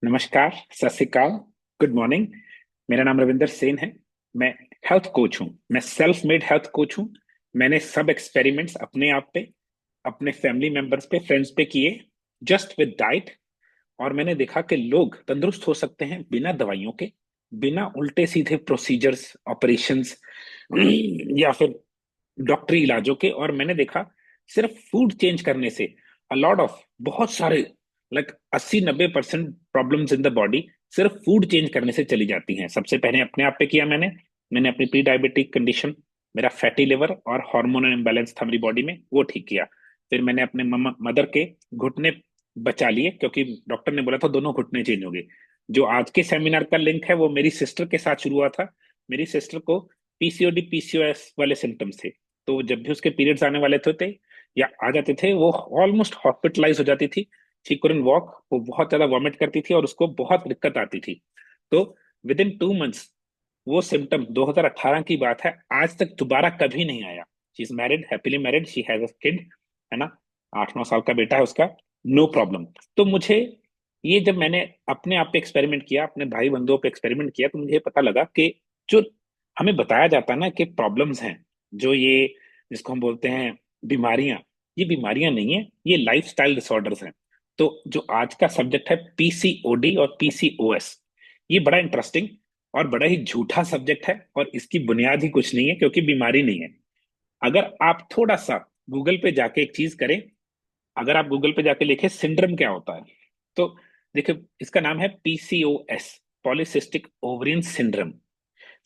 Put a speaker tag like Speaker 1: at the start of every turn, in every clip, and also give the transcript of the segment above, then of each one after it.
Speaker 1: नमस्कार, सत श्री अकाल, गुड मॉर्निंग। मेरा नाम रविंदर सेन है। मैं हेल्थ कोच हूँ। मैं सेल्फ मेड हेल्थ कोच हूँ। मैंने सब एक्सपेरिमेंट्स अपने आप पे, अपने फैमिली मेंबर्स पे, फ्रेंड्स पे किए, जस्ट विद डाइट। और मैंने देखा कि लोग तंदुरुस्त हो सकते हैं बिना दवाइयों के, बिना उल्टे सीधे प्रोसीजर्स, ऑपरेशंस या फिर डॉक्टरी इलाजों के। और मैंने देखा सिर्फ फूड चेंज करने से अलॉट ऑफ, बहुत सारे, like 80-90% problems in the body सिर्फ फूड चेंज करने से चली जाती हैं। सबसे पहले अपने आप पे किया मैंने। मैंने अपनी प्री डायबिटिक कंडीशन, मेरा फैटी लिवर और हार्मोनल इम्बैलेंस था मेरी बॉडी में, वो ठीक किया। फिर मैंने अपने मदर के घुटने बचा लिए, क्योंकि डॉक्टर ने बोला था दोनों घुटने चेंज हो गए। जो आज के सेमिनार का लिंक है वो मेरी सिस्टर के साथ शुरू हुआ था। मेरी सिस्टर को पीसीओडी पीसीओएस वाले सिम्टम्स थे। तो जब भी उसके पीरियड्स आने वाले थे या आ जाते थे, वो ऑलमोस्ट हॉस्पिटलाइज हो जाती थी। शी कुडंट वॉक, वो बहुत ज्यादा वॉमिट करती थी और उसको बहुत दिक्कत आती थी। तो विद इन 2 मंथ्स वो सिम्टम, 2018 की बात है, आज तक दोबारा कभी नहीं आया। She is married, happily married, she has a kid, है ना, 8-9 साल का बेटा है उसका। No problem. तो मुझे ये, जब मैंने अपने आप पे एक्सपेरिमेंट किया, अपने भाई बंधुओं पे एक्सपेरिमेंट किया, तो मुझे ये पता लगा कि जो हमें बताया जाता है ना कि प्रॉब्लम्स हैं, जो ये जिसको हम बोलते हैं बीमारियां, ये बीमारियां नहीं है, ये लाइफस्टाइल डिसऑर्डर्स हैं। तो जो आज का सब्जेक्ट है पीसीओडी और पीसीओएस, ये बड़ा इंटरेस्टिंग और बड़ा ही झूठा सब्जेक्ट है, और इसकी बुनियाद ही कुछ नहीं है, क्योंकि बीमारी नहीं है। अगर आप थोड़ा सा गूगल पे जाके एक चीज करें, अगर आप गूगल पे जाके लिखे सिंड्रोम क्या होता है, तो देखिए इसका नाम है PCOS, polycystic ovarian syndrome.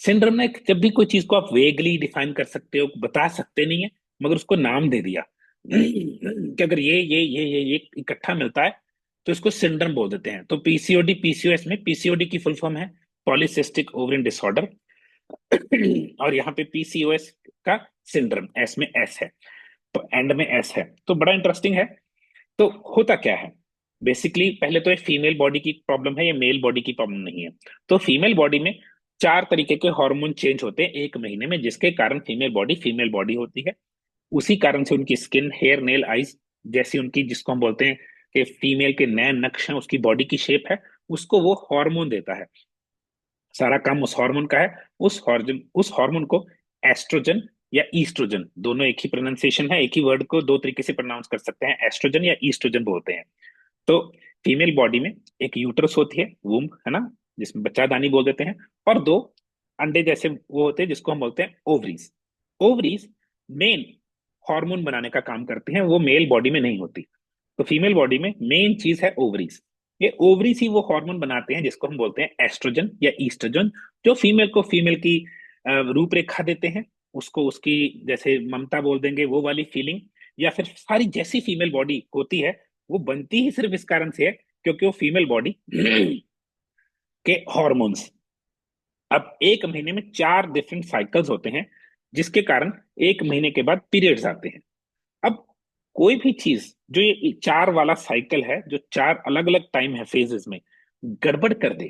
Speaker 1: Syndrome में जब भी कोई चीज को आप वेगली डिफाइन कर सकते हो, बता सकते नहीं है, मगर उसको नाम दे दिया कि अगर ये इकट्ठा मिलता है तो इसको सिंड्रोम बोल देते हैं। तो पीसीओडी पीसीओएस में पीसीओडी की फुल फॉर्म है पॉलीसिस्टिक ओवरियन डिसऑर्डर, और यहाँ पे पीसीओएस का सिंड्रोम, एस में एस है, तो एंड में एस है, तो बड़ा इंटरेस्टिंग है। तो होता क्या है, बेसिकली पहले तो ये फीमेल बॉडी की प्रॉब्लम है, ये मेल बॉडी की प्रॉब्लम नहीं है। तो फीमेल बॉडी में 4 तरीके के हार्मोन चेंज होते हैं 1 महीने में, जिसके कारण फीमेल बॉडी होती है। उसी कारण से उनकी स्किन, हेयर, नेल, आईज, जैसी उनकी, जिसको हम बोलते हैं कि फीमेल के नए नक्श हैं, उसकी बॉडी की शेप है, उसको वो हार्मोन देता है। सारा काम उस हार्मोन का है। उस हार्मोन को एस्ट्रोजन या ईस्ट्रोजन, दोनों एक ही प्रोनाउंसिएशन है, एक ही वर्ड को दो तरीके से प्रोनाउंस कर सकते हैं, एस्ट्रोजन या ईस्ट्रोजन बोलते हैं। तो फीमेल बॉडी में एक यूट्रस होती है, वूम्ब, है ना, जिसमें बच्चादानी बोल देते हैं, और 2 अंडे जैसे वो होते हैं, जिसको हम बोलते हैं ओवरीज। ओवरीज मेन हार्मोन बनाने का काम करती हैं, वो मेल बॉडी में नहीं होती। तो फीमेल बॉडी में मेन चीज है ओवरीज। ये ओवरीज ही वो हार्मोन बनाते हैं जिसको हम बोलते हैं एस्ट्रोजन या ईस्ट्रोजन, जो फीमेल को फीमेल की रूपरेखा देते हैं, उसको उसकी, जैसे ममता बोल देंगे, वो वाली फीलिंग, या फिर सारी जैसी फीमेल बॉडी होती है, वो बनती ही सिर्फ इस कारण से है क्योंकि वो फीमेल बॉडी के हॉर्मोन्स। अब 1 महीने में 4 डिफरेंट साइकिल्स होते हैं, जिसके कारण 1 महीने के बाद पीरियड्स आते हैं। अब कोई भी चीज जो ये 4 वाला साइकिल है, जो 4 अलग अलग टाइम है, फेजेस में गड़बड़ कर दे,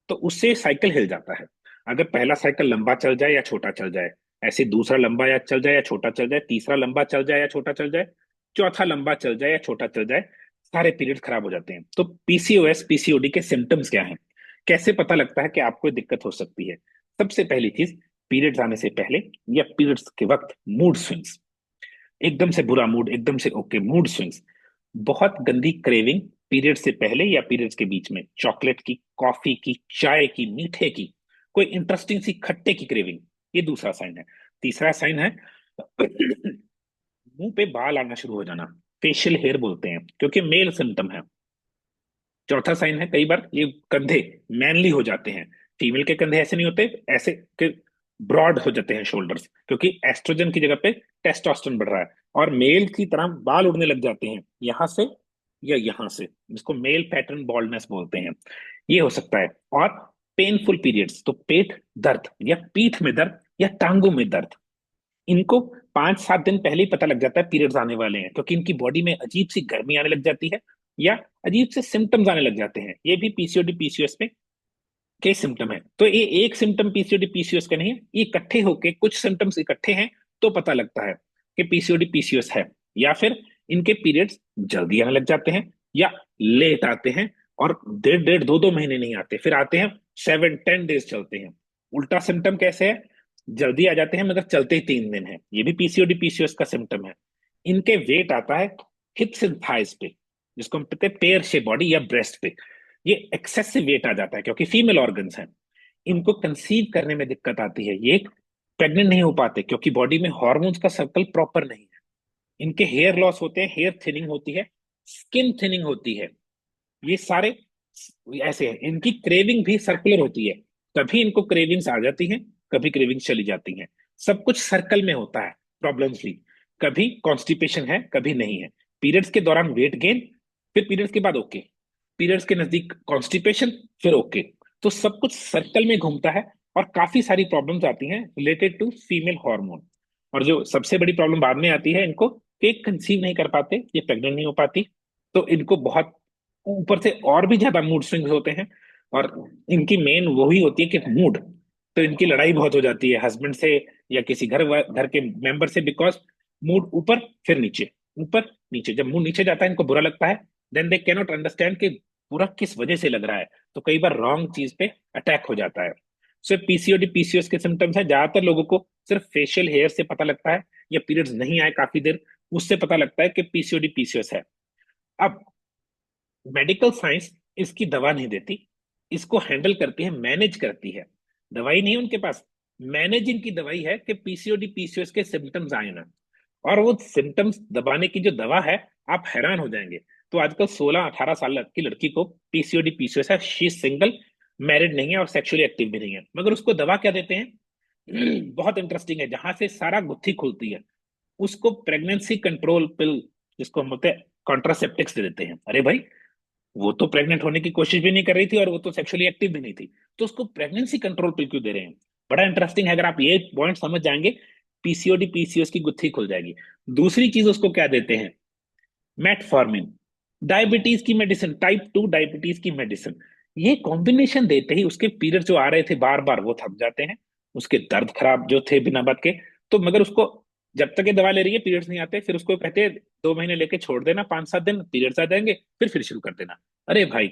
Speaker 1: तो उससे साइकिल हिल जाता है। अगर पहला साइकिल लंबा चल जाए या छोटा चल जाए, ऐसे दूसरा लंबा या चल जाए या छोटा चल जाए, तीसरा लंबा चल जाए या छोटा चल जाए, चौथा लंबा चल जाए या छोटा चल जाए, सारे पीरियड खराब हो जाते हैं। तो पीसीओएस पीसीओडी के सिम्टम्स क्या हैं, कैसे पता लगता है कि आपको दिक्कत हो सकती है? सबसे पहली चीज, पीरियड्स आने से पहले या पीरियड्स के वक्त मूड स्विंग्स, एकदम से बुरा मूड, एकदम से ओके मूड स्विंग्स, बहुत गंदी क्रेविंग पीरियड से पहले या पीरियड्स के बीच में, चॉकलेट की, कॉफी की, चाय की, मीठे की, कोई इंटरेस्टिंग सी खट्टे की क्रेविंग, ये दूसरा साइन है। तीसरा साइन है मुंह पे बाल आना शुरू हो जाना, फेशियल हेयर बोलते हैं, क्योंकि मेल सिम्टम है। चौथा साइन है, कई बार ये कंधे मैनली हो जाते हैं। फीमेल के कंधे ऐसे नहीं होते, ऐसे के ब्रॉड हो जाते हैं शोल्डर्स, क्योंकि एस्ट्रोजन की जगह पे टेस्टोस्टेरोन बढ़ रहा है, और मेल की तरह बाल उड़ने लग जाते हैं यहां से या यहां से, जिसको मेल पैटर्न बॉल्डनेस बोलते हैं। ये हो सकता है। और पेनफुल पीरियड्स, तो पेट दर्द या पीठ में दर्द या टांगों में दर्द, इनको 5-7 दिन पहले ही पता लग जाता है पीरियड्स आने वाले हैं, क्योंकि इनकी बॉडी में अजीब सी गर्मी आने लग जाती है या अजीब से सिम्टम्स आने लग जाते हैं। ये भी पीसीओडी पीसीओएस में के सिम्टम है। तो ये एक सिम्टम पीसीओडी पीसीओएस का नहीं है, ये इकट्ठे होके कुछ सिम्टम्स इकट्ठे हैं, तो पता लगता है कि पीसीओडी पीसीओएस है। या फिर इनके पीरियड्स जल्दी आने लग जाते हैं या लेट आते हैं, और डेढ़ डेढ़ दो दो महीने नहीं आते, फिर आते हैं 7-10 डेज चलते हैं। उल्टा सिम्टम कैसे है, जल्दी आ जाते हैं मगर चलते ही 3 दिन है, ये भी पीसीओडी पीसीओएस का सिम्टम है। इनके वेट आता है हिप्स एंड थाइस पे, जिसको हम कहते हैं पेयर शेप बॉडी या ब्रेस्ट पे। ये एक्सेसिव वेट आ जाता है क्योंकि फीमेल ऑर्गन्स हैं। इनको कंसीव करने में दिक्कत आती है, ये प्रेग्नेंट नहीं हो पाते क्योंकि बॉडी में हॉर्मोन्स का सर्कल प्रॉपर नहीं है। इनके हेयर लॉस होते हैं, हेयर थिनिंग होती है, स्किन थिनिंग होती है। ये सारे ऐसे हैं। इनकी क्रेविंग भी सर्कुलर होती है, कभी इनको क्रेविंग्स आ जाती हैं, कभी क्रेविंग्स चली जाती हैं। सब कुछ सर्कल में होता है, प्रॉब्लम फ्री। कभी कॉन्स्टिपेशन है, कभी नहीं है। पीरियड्स के दौरान वेट गेन, फिर पीरियड्स के बाद ओके, पीरियड्स के नजदीक कॉन्स्टिपेशन, फिर ओके। तो सब कुछ सर्कल में घूमता है। और काफी सारी प्रॉब्लम्स आती हैं रिलेटेड टू फीमेल हार्मोन। और जो सबसे बड़ी प्रॉब्लम बाद में आती है इनको, कि कंसीव नहीं कर पाते, ये प्रेग्नेंट नहीं हो पाती। तो इनको बहुत ऊपर से और भी ज्यादा मूड स्विंग्स होते हैं। और इनकी मेन वही होती है कि मूड, तो इनकी लड़ाई बहुत हो जाती है हस्बैंड से या किसी घर के मेंबर से, बिकॉज मूड ऊपर फिर नीचे, ऊपर नीचे। जब मूड नीचे जाता है इनको बुरा लगता है, देन दे कैनॉट अंडरस्टैंड कि बुरा किस वजह से लग रहा है, तो कई बार रॉन्ग चीज पे अटैक हो जाता है। सो पीसीओडी पीसीओएस के सिम्टम्स है, ज्यादातर लोगों को सिर्फ फेशियल हेयर से पता लगता है, या पीरियड्स नहीं आए काफी देर, उससे पता लगता है कि पीसीओडी पीसीओएस है। अब मेडिकल साइंस इसकी दवा नहीं देती, इसको हैंडल करती है, मैनेज करती है। दवाई नहीं है उनके पास, मैनेजिंग की दवाई है कि पीसीओडी पीसीओएस के सिम्टम्स आए ना। और वो सिम्टम्स दबाने की जो दवा है, आप हैरान हो जाएंगे। तो आजकल 16-18 साल की लड़की को पीसीओडी पीसीओएस है, शी सिंगल, मैरिड नहीं है और सेक्सुअली एक्टिव भी नहीं है, मगर उसको दवा क्या देते हैं? बहुत इंटरेस्टिंग है, जहां से सारा गुत्थी खुलती है। उसको प्रेगनेंसी कंट्रोल पिल, जिसको हम बोलते हैं कॉन्ट्रासेप्टिक्स, दे देते हैं। अरे भाई, वो तो प्रेग्नेंट होने की कोशिश भी नहीं कर रही थी और वो तो सेक्सुअली एक्टिव भी नहीं थी, तो उसको प्रेगनेंसी कंट्रोल पे क्यों दे रहे हैं? बड़ा इंटरेस्टिंग है, अगर आप ये पॉइंट समझ जाएंगे, पीसीओडी पीसीओएस की गुत्थी खुल जाएगी। दूसरी चीज उसको क्या देते हैं? मेटफॉर्मिन, डायबिटीज की मेडिसिन, टाइप 2 डायबिटीज की मेडिसिन। ये कॉम्बिनेशन देते ही उसके पीरियड जो आ रहे थे बार बार वो थम जाते हैं, उसके दर्द खराब जो थे बिना बात के। तो मगर उसको, जब तक ये दवा ले रही है पीरियड्स नहीं आते, फिर उसको कहते हैं 2 महीने लेके छोड़ देना, 5-7 दिन पीरियड्स आ जाएंगे, फिर शुरू कर देना। अरे भाई,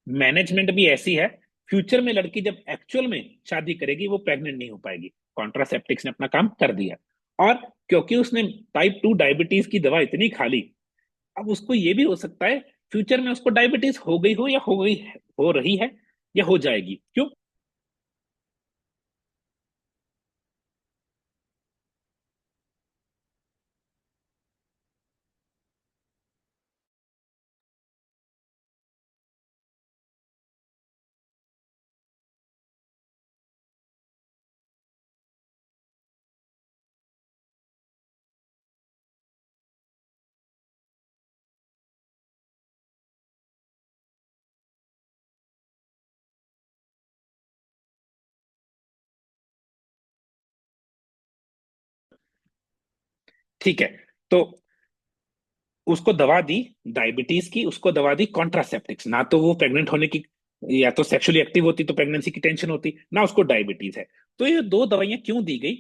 Speaker 1: मैनेजमेंट भी ऐसी है, फ्यूचर में लड़की जब एक्चुअल में शादी करेगी वो प्रेग्नेंट नहीं हो पाएगी। कॉन्ट्रासेप्टिक्स ने अपना काम कर दिया। और क्योंकि उसने टाइप 2 डायबिटीज की दवा इतनी खा ली, अब उसको ये भी हो सकता है फ्यूचर में उसको डायबिटीज हो गई हो, या हो गई है, हो रही है, या हो जाएगी। क्यों? ठीक है, तो उसको दवा दी डायबिटीज की, उसको दवा दी कॉन्ट्रासेप्टिक्स, ना तो वो प्रेग्नेंट होने की, या तो सेक्सुअली एक्टिव होती तो प्रेगनेंसी की टेंशन होती ना, उसको डायबिटीज है। तो ये दो दवाइयां क्यों दी गई?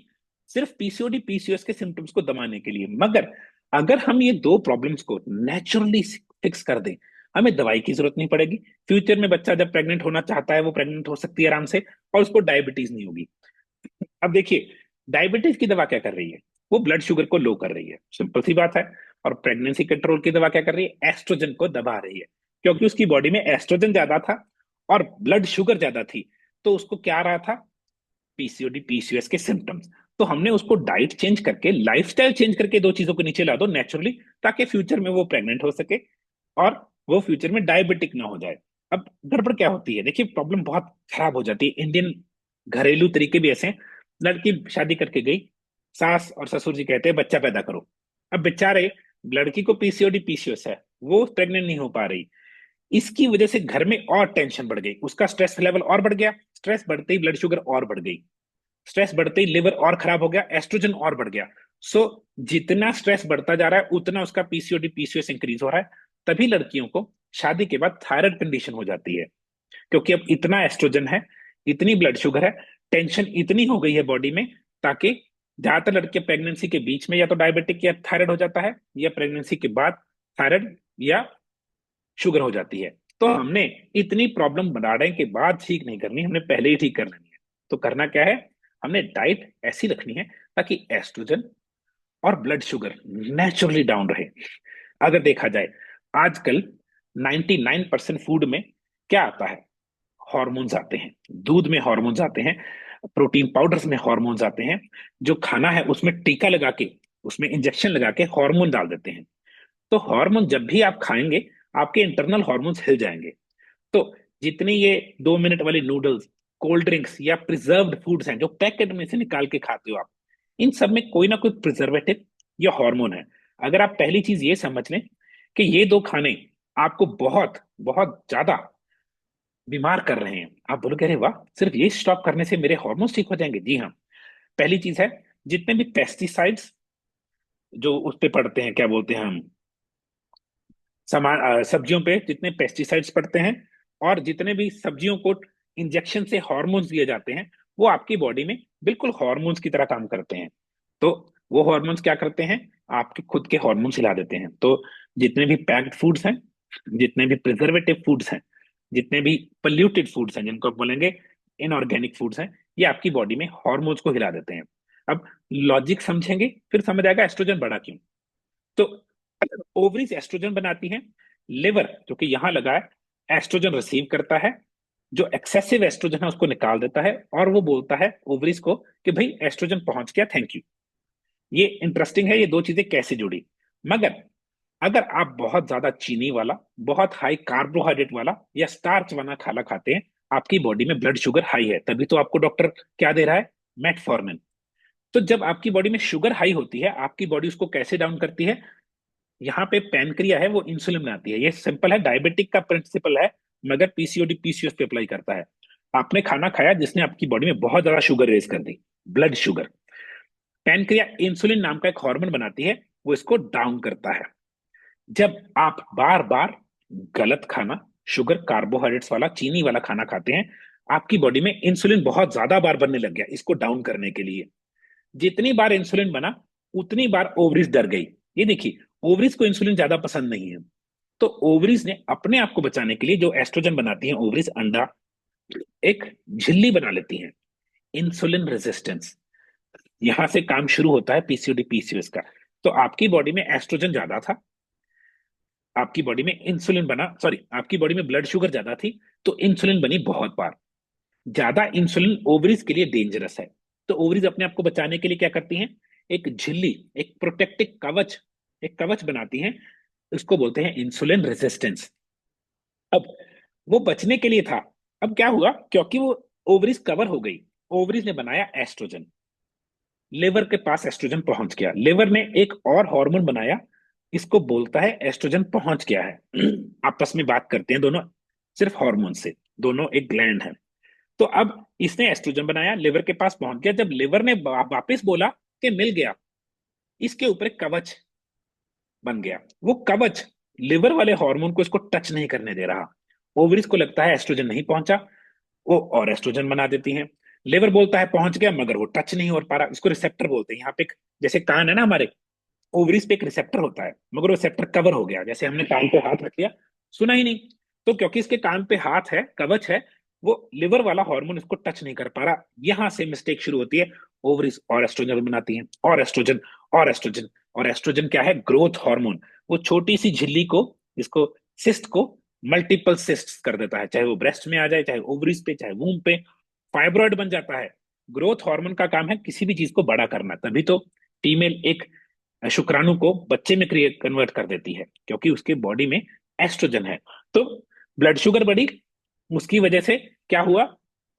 Speaker 1: सिर्फ पीसीओडी पीसीओएस के सिम्टम्स को दबाने के लिए। मगर अगर हम ये दो प्रॉब्लम्स को नेचुरली फिक्स कर दें, हमें दवाई की जरूरत नहीं पड़ेगी। फ्यूचर में बच्चा जब प्रेग्नेंट होना चाहता है वो प्रेग्नेंट हो सकती है आराम से, और उसको डायबिटीज नहीं होगी। अब देखिए, डायबिटीज की दवा क्या कर रही है? वो ब्लड शुगर को लो कर रही है, सिंपल सी बात है। और प्रेगनेंसी कंट्रोल की दवा क्या कर रही है? एस्ट्रोजन को दबा रही है, क्योंकि उसकी बॉडी में एस्ट्रोजन ज्यादा था और ब्लड शुगर ज्यादा थी। तो उसको क्या आ रहा था? पीसीओडी पीसीओएस के सिम्टम्स। तो हमने उसको डाइट चेंज करके, लाइफस्टाइल चेंज करके, दो चीजों को नीचे ला दो नेचुरली, ताकि फ्यूचर में वो प्रेग्नेंट हो सके और वो फ्यूचर में डायबिटिक ना हो जाए। अब गड़बड़ क्या होती है, देखिए प्रॉब्लम बहुत खराब हो जाती है। इंडियन घरेलू तरीके भी ऐसे हैं। लड़की शादी करके गई, सास और ससुर जी कहते हैं बच्चा पैदा करो। अब बेचारे, लड़की को पीसीओडी पीसीओएस है, वो प्रेग्नेंट नहीं हो पा रही। इसकी वजह से घर में और टेंशन बढ़ गई, उसका स्ट्रेस लेवल और बढ़ गया, स्ट्रेस बढ़ते ही ब्लड शुगर और बढ़ गई, स्ट्रेस बढ़ते ही लिवर और खराब हो गया, एस्ट्रोजन और बढ़ गया। सो जितना स्ट्रेस बढ़ता जा रहा है उतना उसका पीसीओडी पीसीओएस इंक्रीज हो रहा है। तभी लड़कियों को शादी के बाद थायराइड कंडीशन हो जाती है, क्योंकि अब इतना एस्ट्रोजन है, इतनी ब्लड शुगर है, टेंशन इतनी हो गई है बॉडी में। ताकि ज्यादातर लड़के प्रेगनेंसी के बीच में या तो डायबिटिक या थायराइड हो जाता है, या प्रेगनेंसी के बाद थायराइड या शुगर हो जाती है। तो हमने इतनी प्रॉब्लम बनाने के बाद ठीक नहीं करनी, हमने पहले ही ठीक कर लेनी है। तो करना क्या है, हमने डाइट ऐसी रखनी है ताकि एस्ट्रोजन और ब्लड शुगर नेचुरली डाउन रहे। अगर देखा जाए आजकल 99% फूड में क्या आता है, हॉर्मोन्स आते हैं, दूध में हॉर्मोन्स आते हैं, प्रोटीन पाउडर्स में हॉर्मोन्स आते हैं। जो खाना है उसमें टीका लगा के, उसमें इंजेक्शन लगा के हार्मोन डाल देते हैं। तो हार्मोन जब भी आप खाएंगे, आपके इंटरनल हार्मोन्स हिल जाएंगे। तो जितनी ये 2 मिनट वाली नूडल्स, कोल्ड ड्रिंक्स या प्रिजर्व्ड फूड्स हैं जो पैकेट में से निकाल के खाते हो आप, इन सब में कोई ना कोई प्रिजर्वेटिव या हार्मोन है। अगर आप पहली चीज ये समझ लें कि ये दो खाने आपको बहुत बहुत ज्यादा बीमार कर रहे हैं, आप बोलोगे अरे वाह, सिर्फ ये स्टॉप करने से मेरे हार्मोन्स ठीक हो जाएंगे। जी हाँ। पहली चीज है, जितने भी पेस्टिसाइड्स जो उस पे पड़ते हैं, क्या बोलते हैं हम, सब्जियों पे जितने पेस्टिसाइड्स पड़ते हैं, और जितने भी सब्जियों को इंजेक्शन से हार्मोन्स दिए जाते हैं, वो आपकी बॉडी में बिल्कुल हार्मोन्स की तरह काम करते हैं। तो वो हार्मोन्स क्या करते हैं, आपके खुद के हार्मोन्स हिला देते हैं। तो जितने भी पैक्ड फूड्स हैं, जितने भी प्रिजर्वेटिव फूड्स हैं, जितने भी पोल्यूटेड फूड्स हैं, जिनको आप बोलेंगे इनऑर्गेनिक फूड्स हैं, ये आपकी बॉडी में हार्मोन्स को हिला देते हैं। अब लॉजिक समझेंगे फिर समझ आएगा एस्ट्रोजन बढ़ा क्यों। तो ओवरीज एस्ट्रोजन बनाती हैं, लिवर जो कि यहां लगा है एस्ट्रोजन रिसीव करता है, जो एक्सेसिव एस्ट्रोजन है उसको निकाल देता है, और वो बोलता है ओवरीज को कि भाई एस्ट्रोजन पहुंच गया, थैंक यू। ये इंटरेस्टिंग है, ये दो चीजें कैसे जुड़ी। मगर अगर आप बहुत ज्यादा चीनी वाला, बहुत हाई कार्बोहाइड्रेट वाला या स्टार्च वाला खाना खाते हैं, आपकी बॉडी में ब्लड शुगर हाई है, तभी तो आपको डॉक्टर क्या दे रहा है, मेटफॉर्मिन। तो जब आपकी बॉडी में शुगर हाई होती है, आपकी बॉडी उसको कैसे डाउन करती है, यहाँ पे पैनक्रिया है वो इंसुलिन बनाती है। ये सिंपल है, डायबिटिक का प्रिंसिपल है, मगर पीसीओडी पीसीओएस पे अप्लाई करता है। आपने खाना खाया जिसने आपकी बॉडी में बहुत ज्यादा शुगर रेज कर दी, ब्लड शुगर, पैनक्रिया इंसुलिन नाम का एक हार्मोन बनाती है, वो इसको डाउन करता है। जब आप बार बार गलत खाना, शुगर कार्बोहाइड्रेट्स वाला चीनी वाला खाना खाते हैं, आपकी बॉडी में इंसुलिन बहुत ज्यादा बार बनने लग गया इसको डाउन करने के लिए। जितनी बार इंसुलिन बना, उतनी बार ओवरीज डर गई। ये देखिए, ओवरीज को इंसुलिन ज्यादा पसंद नहीं है। तो ओवरीज ने अपने आप को बचाने के लिए जो एस्ट्रोजन बनाती हैं ओवरीज, अंडा एक झिल्ली बना लेती हैं, इंसुलिन रेजिस्टेंस। यहां से काम शुरू होता है पीसीओडी पीसीओएस का। तो आपकी बॉडी में एस्ट्रोजन ज्यादा था, आपकी बॉडी में इंसुलिन बना, सॉरी, आपकी बॉडी में ब्लड शुगर ज्यादा थी, तो इंसुलिन बनी बहुत बार। ज्यादा इंसुलिन ओवरीज के लिए डेंजरस है। तो ओवरीज अपने आप को बचाने के लिए क्या करती हैं, एक झिल्ली, एक प्रोटेक्टिव कवच, एक कवच बनाती हैं, इसको बोलते हैं इंसुलिन रेजिस्टेंस। अब वो बचने के लिए था। अब क्या हुआ, क्योंकि वो ओवरीज कवर हो गई, ओवरीज ने बनाया एस्ट्रोजन, लिवर के पास एस्ट्रोजन पहुंच गया, लिवर ने एक और हार्मोन बनाया, इसको बोलता है एस्ट्रोजन पहुंच गया है। आपस में बात करते हैं दोनों, सिर्फ हार्मोन से, दोनों एक ग्लैंड है। तो अब इसने एस्ट्रोजन बनाया, लिवर के पास पहुंच गया, जब लिवर ने वापस बोला कि मिल गया, इसके ऊपर एक कवच बन गया। वो कवच लिवर वाले हार्मोन को इसको टच नहीं करने दे रहा। ओवरीज को लगता है एस्ट्रोजन नहीं पहुंचा, वो और एस्ट्रोजन बना देती हैं। लिवर बोलता है पहुंच गया, मगर वो टच नहीं हो पा रहा, इसको रिसेप्टर बोलते हैं। यहाँ पे जैसे कान है ना हमारे, ओवरीज पे एक रिसेप्टर होता है, मगर वो रिसेप्टर कवर हो गया, जैसे हमने कान पे हाथ रख लिया, सुना ही नहीं। तो क्योंकि इसके कान पे हाथ है, कवच है, वो लिवर वाला हार्मोन इसको टच नहीं कर पा रहा। यहां से मिस्टेक शुरू होती है, ओवरीज और एस्ट्रोजन बनाती हैं, और एस्ट्रोजन, और एस्ट्रोजन। और एस्ट्रोजन क्या है, ग्रोथ हार्मोन। वो छोटी सी झिल्ली को, इसको सिस्ट को मल्टीपल सिस्ट कर देता है, चाहे वो ब्रेस्ट में आ जाए, चाहे ओवरीज पे, चाहे वूम पे, फाइब्रॉइड बन जाता है। ग्रोथ हार्मोन का काम है किसी भी चीज को बड़ा करना, तभी तो फीमेल एक शुक्राणु को बच्चे में क्रिएट कन्वर्ट कर देती है, क्योंकि उसके बॉडी में एस्ट्रोजन है। तो ब्लड शुगर बढ़ी, उसकी वजह से क्या हुआ,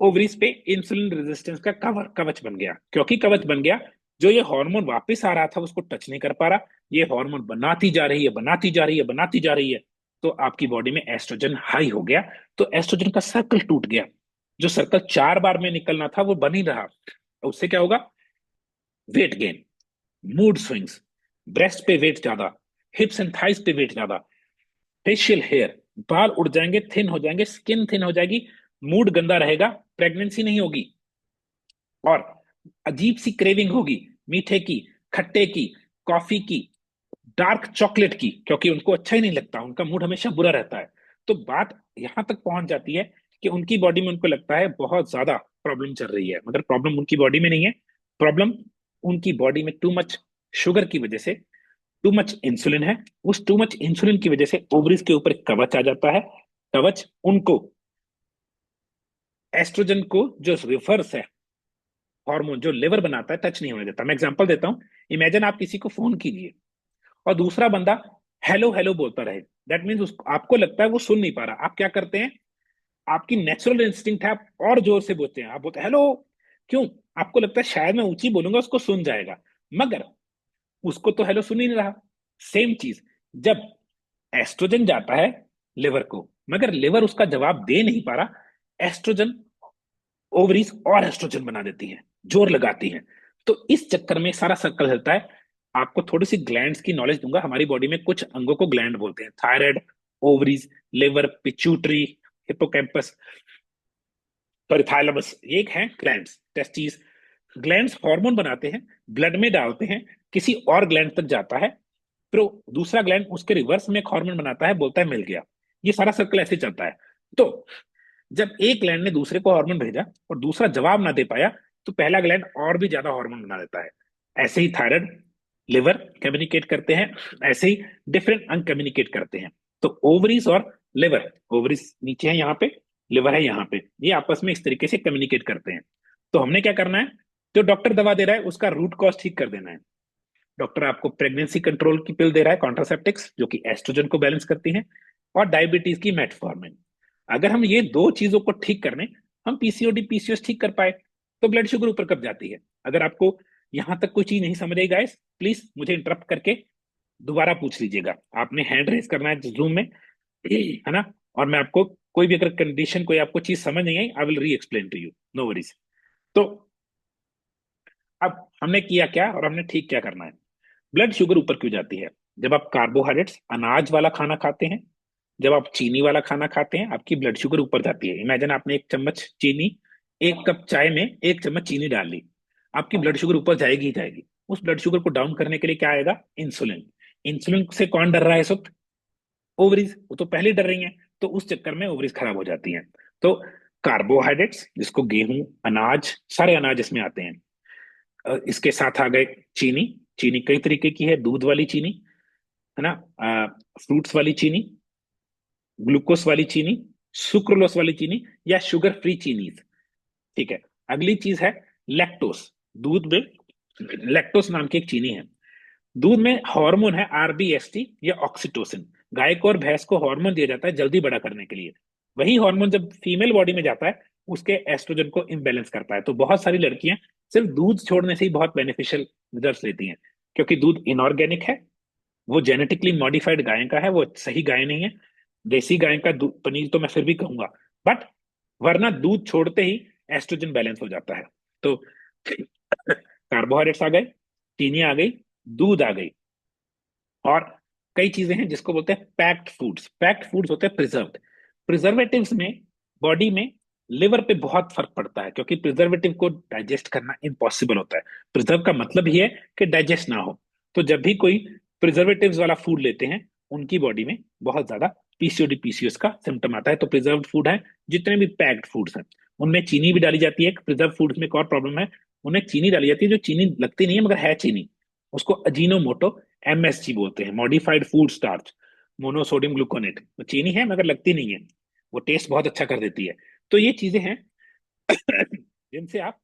Speaker 1: ओवरीज पे इंसुलिन रेजिस्टेंस का कवच बन गया। क्योंकि कवच बन गया, जो ये हार्मोन वापस आ रहा था उसको टच नहीं कर पा रहा, ये हार्मोन बनाती जा रही है, बनाती जा रही है, बनाती जा रही है। तो आपकी बॉडी में एस्ट्रोजन हाई हो गया, तो एस्ट्रोजन का सर्कल टूट गया। जो सर्कल 4 बार में निकलना था वो बन ही रहा। उससे क्या होगा, weight gain, mood swings, breast पे वेट ज्यादा, हिप्स एंड थाइस पे वेट ज्यादा, फेशियल हेयर, बाल उड़ जाएंगे, थिन हो जाएंगे, स्किन थिन हो जाएगी, मूड गंदा रहेगा, प्रेगनेंसी नहीं होगी, और अजीब सी क्रेविंग होगी मीठे की, खट्टे की, कॉफी की, डार्क चॉकलेट की, क्योंकि उनको अच्छा ही नहीं लगता, उनका मूड हमेशा बुरा रहता है। तो बात यहां तक पहुंच जाती है कि उनकी बॉडी में उनको लगता है बहुत ज्यादा प्रॉब्लम चल रही है, मगर प्रॉब्लम उनकी बॉडी में नहीं है। प्रॉब्लम उनकी बॉडी में टू मच शुगर की वजह से टू मच इंसुलिन है। उस टू मच इंसुलिन की वजह से ओवरीज के ऊपर एक कवच आ जाता है। कवच उनको एस्ट्रोजन को जो रिवर्स है हार्मोन जो लिवर बनाता है टच नहीं होने देता। मैं एग्जांपल देता हूं। इमेजिन आप किसी को फोन कीजिए और दूसरा बंदा हेलो हेलो बोलता रहे। दैट मीन्स उसको आपको लगता है वो सुन नहीं पा रहा। आप क्या करते हैं, आपकी नेचुरल इंस्टिंक्ट है, आप और जोर से बोलते हैं, आप बोलते हैं हेलो। क्यों? आपको लगता है शायद मैं ऊंची बोलूंगा उसको सुन जाएगा, मगर उसको तो हेलो सुन ही नहीं रहा। सेम चीज, जब एस्ट्रोजन जाता है लिवर को, मगर लिवर उसका जवाब दे नहीं पा रहा, एस्ट्रोजन ओवरीज और एस्ट्रोजन बना देती है, जोर लगाती है। तो इस चक्कर में सारा सर्कल चलता है। आपको थोड़ी सी ग्लैंड्स की नॉलेज दूंगा। हमारी बॉडी में कुछ अंगों को ग्लैंड बोलते हैं, thyroid, ovaries, liver, pituitary, hippocampus, sorry thalamus, ये एक है ग्लैंड्स। टेस्टिस, ग्लैंड्स हार्मोन बनाते हैं, ब्लड में डालते हैं, किसी और ग्लैंड तक जाता है, फिर दूसरा ग्लैंड उसके रिवर्स में एक हार्मोन बनाता है, बोलता है मिल गया। ये सारा सर्कल ऐसे चलता है। तो जब एक ग्लैंड ने दूसरे को हार्मोन भेजा और दूसरा जवाब ना दे पाया, तो पहला ग्लैंड और भी ज्यादा हार्मोन बना देता है। ऐसे ही थायराइड, लिवर कम्युनिकेट करते हैं, ऐसे ही डिफरेंट अंग कम्युनिकेट करते हैं। तो ओवरीज और लिवर, ओवरीज नीचे है यहाँ पे, लिवर है यहाँ पे, ये आपस में इस तरीके से कम्युनिकेट करते हैं। तो हमने क्या करना है, जो डॉक्टर दवा दे रहा है उसका रूट कॉज ठीक कर देना है। डॉक्टर आपको प्रेगनेंसी कंट्रोल की पिल दे रहा है, कॉन्ट्रासेप्टिक्स, जो कि एस्ट्रोजन को बैलेंस करती हैं, और डायबिटीज की मेटफॉर्मिन। अगर हम ये दो चीजों को ठीक करने, हम पीसीओडी पीसीओएस ठीक कर पाए, तो ब्लड शुगर ऊपर कब जाती है। अगर आपको यहां तक कोई चीज नहीं समझ आई गाइस, प्लीज मुझे इंटरप्ट करके दोबारा पूछ लीजिएगा। आपने हैंड रेज करना है जूम में, है ना, और मैं आपको कोई भी अगर कंडीशन, कोई आपको चीज समझ नहीं आई, I will re explain to you, no worries. तो अब हमने किया क्या और हमने ठीक क्या करना है। ब्लड शुगर ऊपर क्यों जाती है? जब आप कार्बोहाइड्रेट्स अनाज वाला खाना खाते हैं, जब आप चीनी वाला खाना खाते हैं, आपकी ब्लड शुगर ऊपर जाती है। इमेजिन आपने एक चम्मच चीनी, एक कप चाय में एक चम्मच चीनी डाल ली, आपकी ब्लड शुगर ऊपर जाएगी ही जाएगी। उस ब्लड शुगर को डाउन करने के लिए क्या आएगा? इंसुलिन। इंसुलिन से कौन डर रहा है इस वक्त? ओवरीज, वो तो पहले ही डर रही हैं। तो उस चक्कर में ओवरीज खराब हो जाती हैं। तो कार्बोहाइड्रेट्स, जिसको गेहूं, अनाज, सारे अनाज इसमें आते हैं। इसके साथ आ गए चीनी। चीनी कई तरीके की है, दूध वाली चीनी, है ना, फ्रूट्स वाली चीनी, ग्लूकोस वाली चीनी, सुक्रोलोस वाली चीनी, या शुगर फ्री चीनी। ठीक है। अगली चीज है लैक्टोस। दूध में लैक्टोस नाम की एक चीनी है। दूध में हार्मोन है आरबीएसटी या ऑक्सीटोसिन। गाय को और भैंस को हार्मोन दिया जाता है जल्दी बड़ा करने के लिए। वही हार्मोन जब फीमेल बॉडी में जाता है, उसके एस्ट्रोजन को इम्बेलेंस करता है। तो बहुत सारी लड़कियां सिर्फ दूध छोड़ने से ही बहुत बेनिफिशियल रिजल्ट लेती हैं, क्योंकि दूध इनऑर्गेनिक है, वो जेनेटिकली मॉडिफाइड गाय का है, वो सही गाय नहीं है। देसी गाय का दूध पनीर तो मैं फिर भी कहूंगा, बट वरना दूध छोड़ते ही एस्ट्रोजन बैलेंस हो जाता है। तो कार्बोहाइड्रेट्स आ गए, चीनी आ गई, दूध आ गई, और कई चीजें हैं जिसको बोलते हैं पैक्ड फूड्स। पैक्ड फूड्स होते हैं प्रिजर्व्ड। प्रिजर्वेटिव्स में बॉडी में लिवर पे बहुत फर्क पड़ता है, क्योंकि प्रिजर्वेटिव को डाइजेस्ट करना इम्पॉसिबल होता है। प्रिजर्व का मतलब ही है कि डाइजेस्ट ना हो। तो जब भी कोई प्रिजर्वेटिव्स वाला फूड लेते हैं, उनकी बॉडी में बहुत ज्यादा पीसीओडी पीसीओएस का सिम्टम आता है। तो प्रिजर्व फूड है, जितने भी पैक्ड फूड्स हैं, उनमें चीनी भी डाली जाती है। प्रिजर्व फूड्स में एक और प्रॉब्लम है, उन्हें चीनी डाली जाती है जो चीनी लगती नहीं है मगर है चीनी। उसको अजीनोमोटो, एमएसजी बोलते हैं, modified food starch, monosodium gluconate. वो चीनी है मगर लगती नहीं है, वो टेस्ट बहुत अच्छा कर देती है। तो ये चीजें हैं जिनसे आप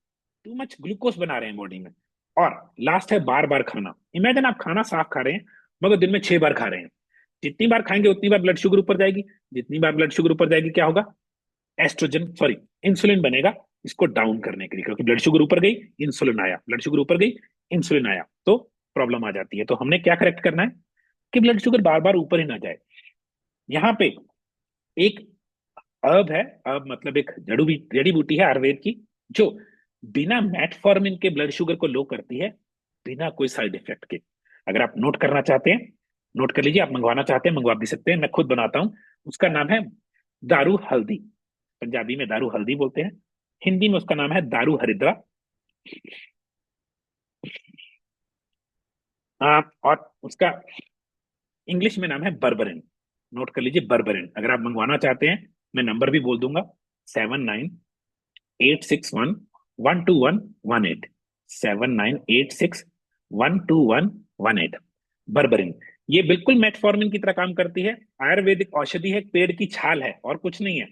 Speaker 1: टू मच ग्लूकोज बना रहे हैं बॉडी में। और लास्ट है बार बार खाना। इमेजिन आप खाना साफ खा रहे हैं, मगर दिन में 6 बार खा रहे हैं। जितनी बार खाएंगे उतनी बार ब्लड शुगर ऊपर जाएगी। जितनी बार ब्लड शुगर ऊपर जाएगी, क्या होगा? एस्ट्रोजन, सॉरी, इंसुलिन बनेगा इसको डाउन करने के लिए, क्योंकि ब्लड शुगर ऊपर गई, इंसुलिन आया, ब्लड शुगर ऊपर गई, इंसुलिन आया, तो प्रॉब्लम आ जाती है। तो हमने क्या करेक्ट करना है कि ब्लड शुगर बार बार ऊपर ही ना जाए। यहाँ पे एक अर्ब है, अर्ब मतलब एक जड़ी बूटी है आयुर्वेद की, जो बिना मेटफॉर्मिन के ब्लड शुगर को लो करती है, बिना कोई साइड इफेक्ट के। अगर आप नोट करना चाहते हैं, नोट कर लीजिए। आप मंगवाना चाहते हैं, मंगवा भी सकते हैं, मैं खुद बनाता हूँ। उसका नाम है दारू हल्दी। पंजाबी में दारू हल्दी बोलते हैं, हिंदी में उसका नाम है दारू हरिद्रा। और उसका इंग्लिश में नाम है बर्बरिन। नोट कर लीजिए, बर्बरिन। अगर आप मंगवाना चाहते हैं, मैं नंबर भी बोल दूंगा, 7986112118, 7986112118, बर्बरिन। ये बिल्कुल मेटफॉर्मिन की तरह काम करती है, आयुर्वेदिक औषधि है, पेड़ की छाल है और कुछ नहीं है,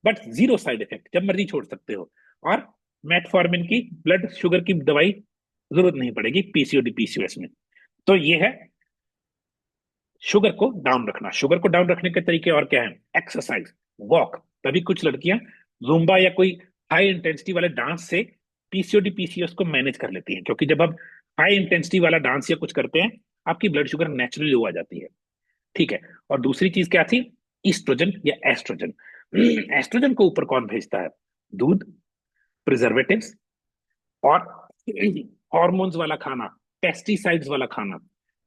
Speaker 1: बट जीरो साइड इफेक्ट, जब मर्जी छोड़ सकते हो। और मेटफॉर्मिन की ब्लड शुगर की दवाई जरूरत नहीं पड़ेगी पीसीओडी पीसीओएस में। तो ये है शुगर को डाउन रखना। शुगर को डाउन रखने के तरीके और क्या है? Exercise, walk. तभी कुछ लड़कियां जुम्बा या कोई हाई इंटेंसिटी वाले डांस से पीसीओडी पीसीओएस को मैनेज कर लेती हैं, क्योंकि जब आप हाई इंटेंसिटी वाला डांस या कुछ करते हैं, आपकी ब्लड शुगर नेचुरली लो आ जाती है। ठीक है। और दूसरी चीज क्या थी? ईस्ट्रोजन या एस्ट्रोजन। एस्ट्रोजन को ऊपर कौन भेजता है? दूध, प्रिजर्वेटिव्स और हॉर्मोन्स वाला खाना, पेस्टिसाइड्स वाला खाना,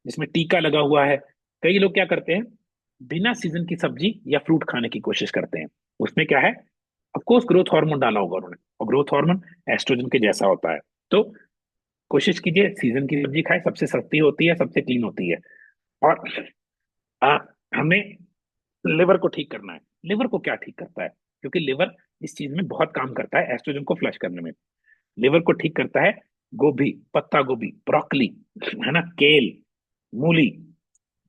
Speaker 1: जिसमें टीका लगा हुआ है। कई लोग क्या करते हैं, बिना सीजन की सब्जी या फ्रूट खाने की कोशिश करते हैं। उसमें क्या है? ऑफकोर्स ग्रोथ हार्मोन डाला होगा उन्होंने, और ग्रोथ हार्मोन एस्ट्रोजन के जैसा होता है। तो कोशिश कीजिए सीजन की सब्जी खाए, सबसे सस्ती होती है, सबसे क्लीन होती है। और आ, हमें लिवर को ठीक करना है। लिवर को क्या ठीक करता है? क्योंकि लिवर इस चीज में बहुत काम करता है, एस्ट्रोजन को फ्लश करने में। लिवर को ठीक करता है गोभी, पत्ता गोभी, ब्रोकली, है ना, केल, मूली,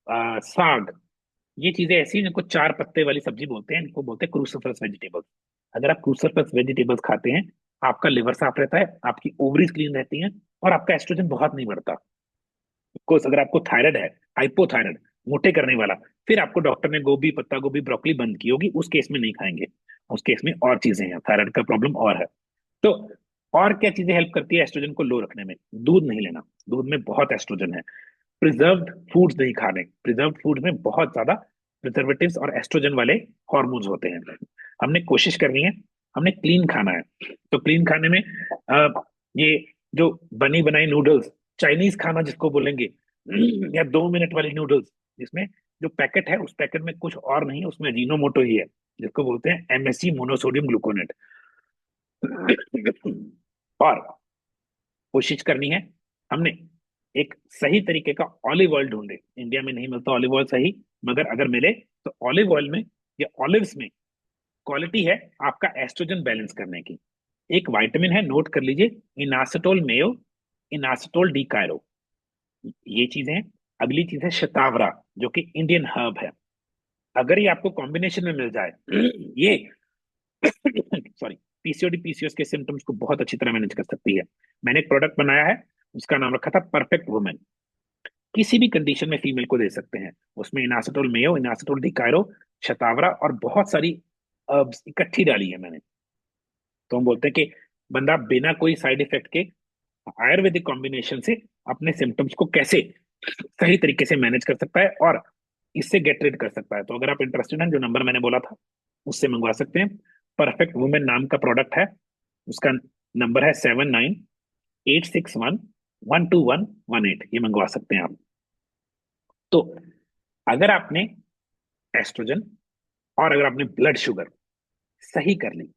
Speaker 1: साग। ये चीजें ऐसी हैं जिनको चार पत्ते वाली सब्जी बोलते हैं, इनको बोलते हैं क्रूसिफरस वेजिटेबल्स। अगर आप क्रूसिफरस वेजिटेबल्स खाते हैं, आपका लिवर साफ रहता है, आपकी ओवरीज क्लीन रहती हैं, और आपका एस्ट्रोजन बहुत नहीं बढ़ता। कोर्स अगर आपको थायराइड है, हाइपोथायराइड, मोटे करने वाला, फिर आपको डॉक्टर ने गोभी, पत्ता गोभी, ब्रोकली बंद की होगी, उस केस में नहीं खाएंगे। उस केस में और चीजें हैं, थायराइड का प्रॉब्लम और है। तो और क्या चीजें हेल्प करती है एस्ट्रोजन को लो रखने में? दूध नहीं लेना, दूध में बहुत एस्ट्रोजन है। प्रिजर्व्ड फूड्स नहीं खाने, प्रिजर्व्ड फूड में बहुत ज्यादा प्रिजर्वेटिव्स और एस्ट्रोजन वाले हॉर्मोन्स होते हैं। हमने कोशिश करनी है, हमने क्लीन खाना है। तो क्लीन खाने में ये जो बनी बनाई नूडल्स, चाइनीज खाना जिसको बोलेंगे, या 2 मिनट वाली नूडल्स, जिसमें जो पैकेट है, उस पैकेट में कुछ और नहीं, उसमें अजीनोमोटो ही है, जिसको बोलते हैं एमएसजी, मोनोसोडियम ग्लूकोनेट। और कोशिश करनी है हमने एक सही तरीके का ऑलिव ऑयल ढूंढे। इंडिया में नहीं मिलता ऑलिव ऑयल सही, मगर अगर मिले तो ऑलिव ऑयल में या ऑलिव्स में क्वालिटी है आपका एस्ट्रोजन बैलेंस करने की। एक विटामिन है, नोट कर लीजिए, इनासेटोल मेयो, इनासेटोल डी कायरो। ये चीजें हैं। अगली चीज है शतावरा, जो कि इंडियन हर्ब है। अगर ये आपको कॉम्बिनेशन में मिल जाए, ये सॉरी, पीसीओडी पीसीओएस के सिम्टम्स को बहुत अच्छी तरह मैनेज कर सकती है। मैंने एक प्रोडक्ट बनाया है, उसका नाम रखा था परफेक्ट वुमेन। किसी भी कंडीशन में फीमेल को दे सकते हैं। उसमें इनासेटोल मेयो, इनासेटोल डिकायरो, शतावरा और बहुत सारी herbs इकट्ठी डाली है मैंने। तो हम बोलते हैं कि बंदा बिना कोई साइड इफेक्ट के आयुर्वेदिक कॉम्बिनेशन से अपने सिम्टम्स को कैसे सही तरीके से मैनेज कर सकता है और इससे गेट रीड कर सकता है। तो अगर आप इंटरेस्टेड हैं, जो नंबर मैंने बोला था उससे मंगवा सकते हैं। परफेक्ट वुमेन नाम का प्रोडक्ट है, उसका नंबर है 7986112118। ये मंगवा सकते हैं आप। तो अगर आपने एस्ट्रोजन और अगर आपने ब्लड शुगर सही कर ली,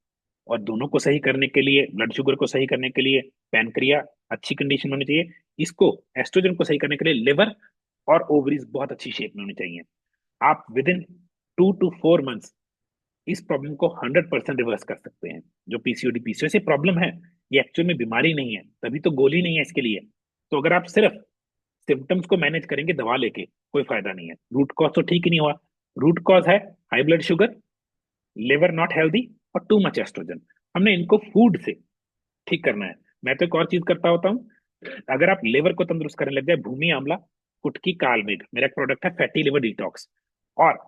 Speaker 1: और दोनों को सही करने के लिए, ब्लड शुगर को सही करने के लिए पैनक्रिया अच्छी कंडीशन में होनी चाहिए, इसको एस्ट्रोजन को सही करने के लिए लिवर और ओवरीज बहुत अच्छी शेप में होनी चाहिए। आप विद इन 2 to 4 मंथ्स इस प्रॉब्लम को 100% रिवर्स कर सकते हैं। जो पीसीओडी पीसीओएस से प्रॉब्लम है, ये एक्चुअल में बीमारी नहीं है, तभी तो गोली नहीं है इसके लिए। तो अगर आप सिर्फ सिम्टम्स को मैनेज करेंगे दवा लेके, कोई फायदा नहीं है। रूट कॉज तो ठीक ही नहीं हुआ। रूट कॉज है high blood sugar, liver not healthy और टू मच एस्ट्रोजन। हमने इनको फूड से ठीक करना है। मैं तो एक और चीज करता होता हूँ, अगर आप लिवर को तंदुरुस्त करने लग जाए, भूमि आंवला, कुटकी कालमेघ, मेरा एक प्रोडक्ट है फैटी लिवर डिटॉक्स, और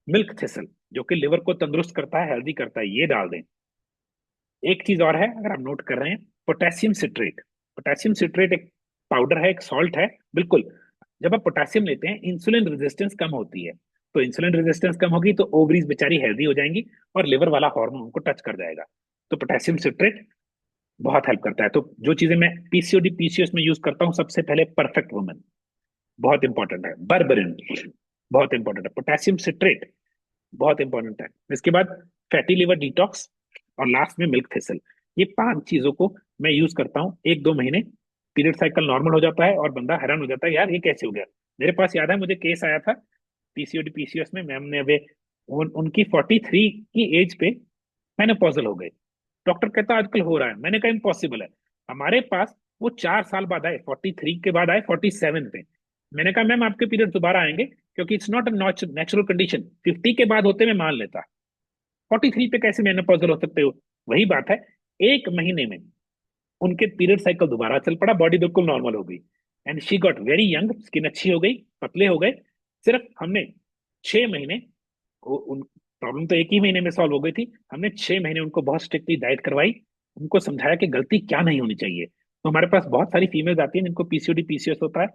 Speaker 1: मिल्क थिसल, जो कि लिवर को तंदुरुस्त करता है, हेल्दी करता है, ये डाल दें। एक चीज और है, अगर आप नोट कर रहे हैं, पोटेशियम सिट्रेट। पोटेशियम सिट्रेट एक पाउडर है, एक सॉल्ट है, बिल्कुल। जब आप पोटेशियम लेते हैं, इंसुलिन रेजिस्टेंस कम होती है। तो इंसुलिन रेजिस्टेंस कम होगी तो ओवरीज बेचारी हेल्दी हो जाएंगी, और लिवर वाला हार्मोन उनको टच कर जाएगा। तो पोटेशियम सिट्रेट बहुत हेल्प करता है। तो जो चीजें मैं पीसीओडी पीसीओएस में यूज करता हूँ, सबसे पहले परफेक्ट वुमन बहुत इंपॉर्टेंट है, बर्बरिन बहुत इंपॉर्टेंट है, पोटेशियम सिट्रेट बहुत इंपॉर्टेंट है, इसके बाद फैटी लिवर डिटॉक्स, और लास्ट में मिल्क थिसल। ये 5 चीजों को मैं यूज करता हूँ 1-2 महीने। पीरियड साइकिल नॉर्मल हो जाता है और बंदा हैरान हो जाता है, यार ये कैसे हो गया। मेरे पास याद है, मुझे केस आया था पीसीओडी पीसीओएस में मैम ने अभी उनकी 43 की एज पे मेनोपॉजल हो गए। डॉक्टर कहता आजकल हो रहा है, मैंने कहा इम्पॉसिबल है। हमारे पास वो 4 साल बाद आए, 43 के बाद आए 47 पे। मैंने कहा मैम आपके पीरियड दोबारा आएंगे, क्योंकि it's not a natural condition. 50 के बाद होते मैं मान लेता, 43 पे कैसे मेनोपॉजल हो सकते हो? वही बात है, 1 महीने में उनके पीरियड साइकिल दोबारा चल पड़ा, बॉडी बिल्कुल नॉर्मल हो गई। And she got very young, skin अच्छी हो गई, पतले हो गए। सिर्फ हमने 6 महीने, उन प्रॉब्लम तो एक ही महीने में सॉल्व हो गई थी। हमने 6 महीने उनको बहुत स्ट्रिक्टली डाइट करवाई, उनको समझाया कि गलती क्या नहीं होनी चाहिए। तो हमारे पास बहुत सारी फीमेल्स आती हैं जिनको पीसीओडी पीसीओएस होता है,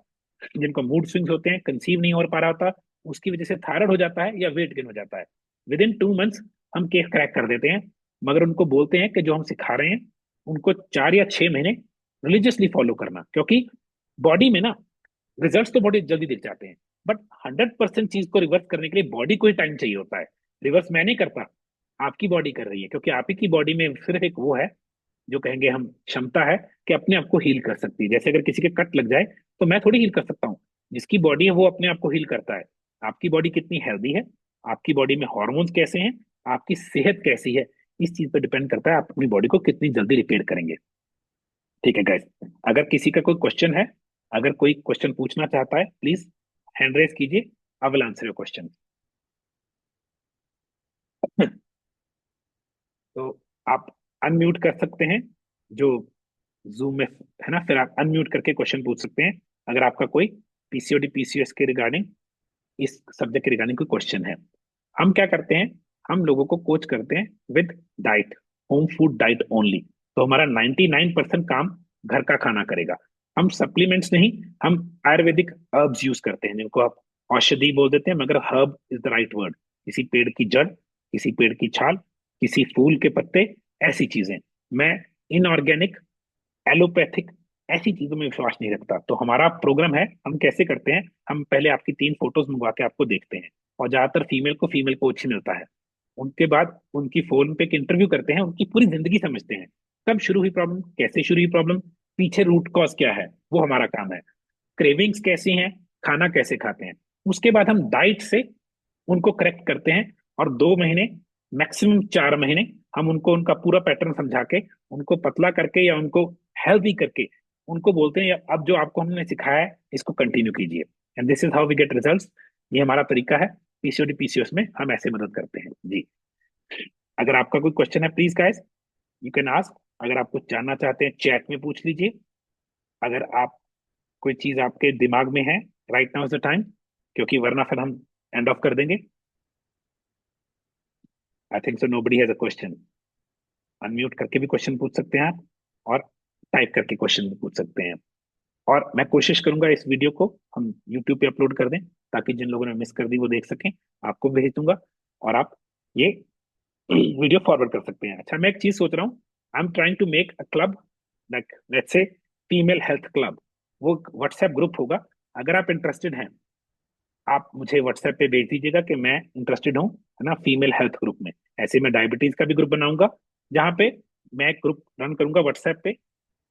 Speaker 1: जिनको मूड स्विंग्स होते हैं, कंसीव नहीं हो पा रहा होता, उसकी वजह से थायराइड हो जाता है या वेट गेन हो जाता है। विद इन 2 मंथ्स हम केस क्रैक कर देते हैं। मगर उनको बोलते हैं कि जो हम सिखा रहे हैं उनको 4 या 6 महीने रिलीजियसली फॉलो करना, क्योंकि बॉडी में ना रिजल्ट्स तो बॉडी जल्दी दिख जाते हैं, बट 100% चीज को रिवर्स करने के लिए बॉडी को ही टाइम चाहिए होता है। रिवर्स मैं नहीं करता, आपकी बॉडी कर रही है, क्योंकि आप ही की बॉडी में सिर्फ एक वो है, जो कहेंगे हम क्षमता है कि अपने आप को हील कर सकती है। जैसे अगर किसी के कट लग जाए तो मैं थोड़ी हील कर सकता हूँ, जिसकी बॉडी है वो अपने आप को हील करता है। आपकी बॉडी कितनी हेल्दी है, आपकी बॉडी में हॉर्मोन्स कैसे हैं, आपकी सेहत कैसी है, इस चीज पर डिपेंड करता है आप अपनी बॉडी को कितनी जल्दी रिपेयर करेंगे। ठीक है गाइस, अगर किसी का कोई क्वेश्चन है, अगर कोई क्वेश्चन पूछना चाहता है, प्लीज हैंड रेज कीजिए, I will answer your question. तो आप अनम्यूट कर सकते हैं, जो जूम में है ना, फिर आप अनम्यूट करके क्वेश्चन पूछ सकते हैं अगर आपका कोई पीसीओडी पीसीओएस के रिगार्डिंग, इस सब्जेक्ट के रिगार्डिंग कोई क्वेश्चन है। हम क्या करते हैं, हम लोगों को कोच करते हैं with diet, home food diet only. तो हमारा 99% काम घर का खाना करेगा। हम सप्लीमेंट्स नहीं, हम आयुर्वेदिक हर्ब्स यूज करते हैं, जिनको आप औषधि बोल देते हैं, मगर herb is the right word. किसी पेड़ की जड़, किसी पेड़ की छाल, किसी फूल के पत्ते, ऐसी चीजें। मैं इनऑर्गेनिक, एलोपैथिक, ऐसी चीजों में विश्वास नहीं रखता। तो हमारा प्रोग्राम है, हम कैसे करते हैं, हम पहले आपकी 3 फोटोज मंगवा के आपको देखते हैं, और ज्यादातर फीमेल को अच्छी मिलता है। उनके बाद उनकी फोन पे एक इंटरव्यू करते हैं, उनकी पूरी जिंदगी समझते हैं, कब शुरू हुई प्रॉब्लम, कैसे शुरू हुई प्रॉब्लम, पीछे रूट कॉज क्या है, वो हमारा काम है। क्रेविंग्स कैसी हैं, खाना कैसे खाते हैं, उसके बाद हम डाइट से उनको करेक्ट करते हैं। और 2 महीने, मैक्सिमम 4 महीने, हम उनको उनका पूरा पैटर्न समझा के, उनको पतला करके या उनको हेल्दी करके, उनको बोलते हैं अब जो आपको हमने सिखाया है इसको कंटिन्यू कीजिए। And this is how we get results. ये हमारा तरीका है, पीसीओडी पीसीओएस में हम ऐसे मदद करते हैं जी। अगर आपका कोई क्वेश्चन है, please guys you can ask. अगर आप कुछ जानना चाहते हैं, चैट में पूछ लीजिए। अगर आप कोई चीज आपके दिमाग में है, right now is the time, क्योंकि वरना फिर हम एंड ऑफ कर देंगे। I think so nobody has a question. Unmute करके भी क्वेश्चन पूछ सकते हैं आप, और टाइप करके क्वेश्चन भी पूछ सकते हैं। और मैं कोशिश करूंगा इस वीडियो को हम यूट्यूब पे अपलोड कर दें, ताकि जिन लोगों ने मिस कर दी वो देख सकें। आपको भेज दूंगा और आप ये वीडियो फॉरवर्ड कर सकते हैं। अच्छा, मैं एक चीज सोच रहा हूँ, I am trying to make a club, like let's say female health club. वो व्हाट्सएप ग्रुप होगा। अगर आप इंटरेस्टेड हैं, आप मुझे व्हाट्सएप पे भेज दीजिएगा कि मैं इंटरेस्टेड हूँ, है ना, फीमेल हेल्थ ग्रुप में। ऐसे मैं डायबिटीज का भी ग्रुप बनाऊंगा, जहाँ पे मैं एक ग्रुप रन करूंगा व्हाट्सएप पे,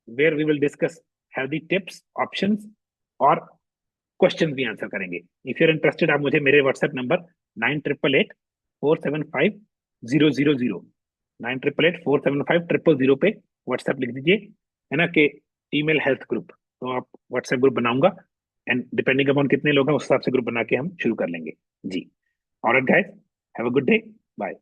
Speaker 1: where we will discuss healthy tips, options, और क्वेश्चन भी आंसर करेंगे। इफ यू आर इंटरेस्टेड, आप मुझे मेरे व्हाट्सएप नंबर 9888 475 000, 9888 475 000 पे व्हाट्सएप लिख दीजिए, है ना, कि फीमेल हेल्थ ग्रुप। तो आप व्हाट्सएप ग्रुप बनाऊंगा, एंड डिपेंडिंग अपॉन कितने लोग हैं उस हिसाब से ग्रुप बना के हम शुरू कर लेंगे जी। Alright guys, have a good day, bye.